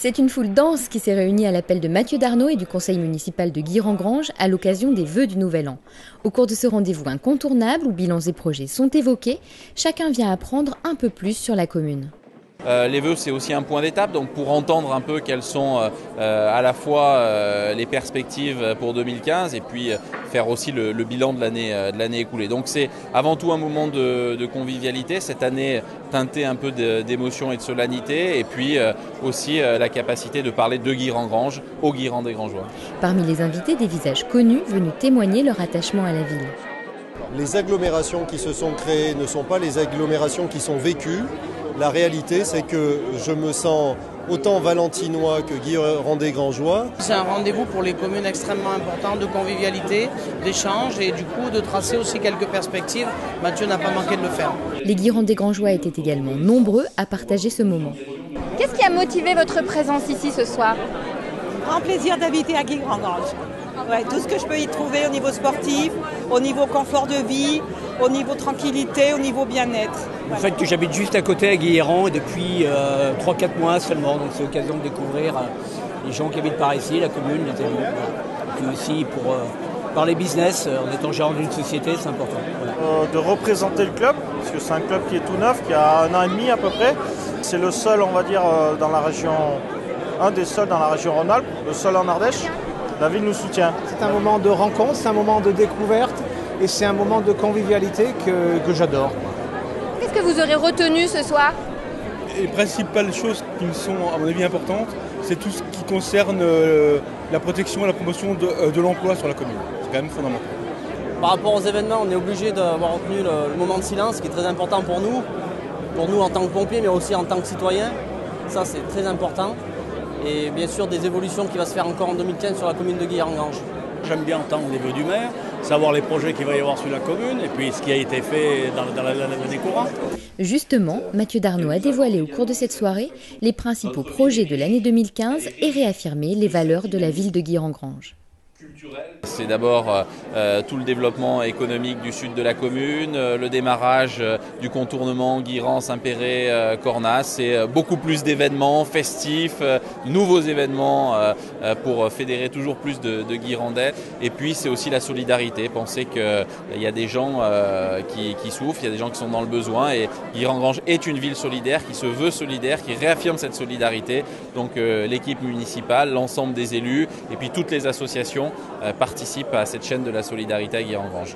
C'est une foule dense qui s'est réunie à l'appel de Mathieu Darnaud et du conseil municipal de Guiran-Granges à l'occasion des vœux du Nouvel An. Au cours de ce rendez-vous incontournable où bilans et projets sont évoqués, chacun vient apprendre un peu plus sur la commune. Les vœux, c'est aussi un point d'étape, donc pour entendre un peu quelles sont à la fois les perspectives pour 2015 et puis faire aussi le bilan de l'année écoulée. Donc c'est avant tout un moment de convivialité, cette année teintée un peu d'émotion et de solennité, et puis aussi la capacité de parler de Guiran-Granges aux Guirandais-Grangeois. Parmi les invités, des visages connus venus témoigner leur attachement à la ville. Les agglomérations qui se sont créées ne sont pas les agglomérations qui sont vécues. La réalité, c'est que je me sens autant valentinois que guirandais-grangeois. C'est un rendez-vous pour les communes extrêmement important de convivialité, d'échange et du coup de tracer aussi quelques perspectives. Mathieu n'a pas manqué de le faire. Les Guirandais-Grangeois étaient également nombreux à partager ce moment. Qu'est-ce qui a motivé votre présence ici ce soir? Grand plaisir d'habiter à Guiran-Granges. Ouais, tout ce que je peux y trouver au niveau sportif, au niveau confort de vie, au niveau tranquillité, au niveau bien-être. En fait, que j'habite juste à côté à Guéhéran et depuis 3-4 mois seulement, donc c'est l'occasion de découvrir les gens qui habitent par ici, la commune, les élus. Et puis aussi pour parler business, en étant gérant d'une société, c'est important. Voilà. De représenter le club, parce que c'est un club qui est tout neuf, qui a 1 an et demi à peu près. C'est le seul, on va dire, dans la région, un des seuls dans la région Rhône-Alpes, le seul en Ardèche. La ville nous soutient. C'est un moment de rencontre, c'est un moment de découverte et c'est un moment de convivialité que j'adore. Qu'est-ce que vous aurez retenu ce soir? Les principales choses qui me sont, à mon avis, importantes, c'est tout ce qui concerne la protection et la promotion de l'emploi sur la commune. C'est quand même fondamental. Par rapport aux événements, on est obligé d'avoir retenu le moment de silence, qui est très important pour nous en tant que pompiers, mais aussi en tant que citoyens. Ça, c'est très important. Et bien sûr des évolutions qui vont se faire encore en 2015 sur la commune de Guiran-Granges. J'aime bien entendre les vœux du maire, savoir les projets qu'il va y avoir sur la commune et puis ce qui a été fait dans l'année courante. Justement, Mathieu Darnaud a dévoilé au cours de cette soirée les principaux projets de l'année 2015 et réaffirmé les valeurs de la ville de Guiran-Granges. C'est d'abord tout le développement économique du sud de la commune, le démarrage du contournement Guiran-Saint-Péret-Cornas, c'est beaucoup plus d'événements festifs, nouveaux événements pour fédérer toujours plus de Guirandais. Et puis c'est aussi la solidarité, penser qu'il y a des gens qui souffrent, il y a des gens qui sont dans le besoin et Guiran-Granges est une ville solidaire qui se veut solidaire, qui réaffirme cette solidarité. Donc l'équipe municipale, l'ensemble des élus et puis toutes les associations participent à cette chaîne de la solidarité à Guiran-Granges.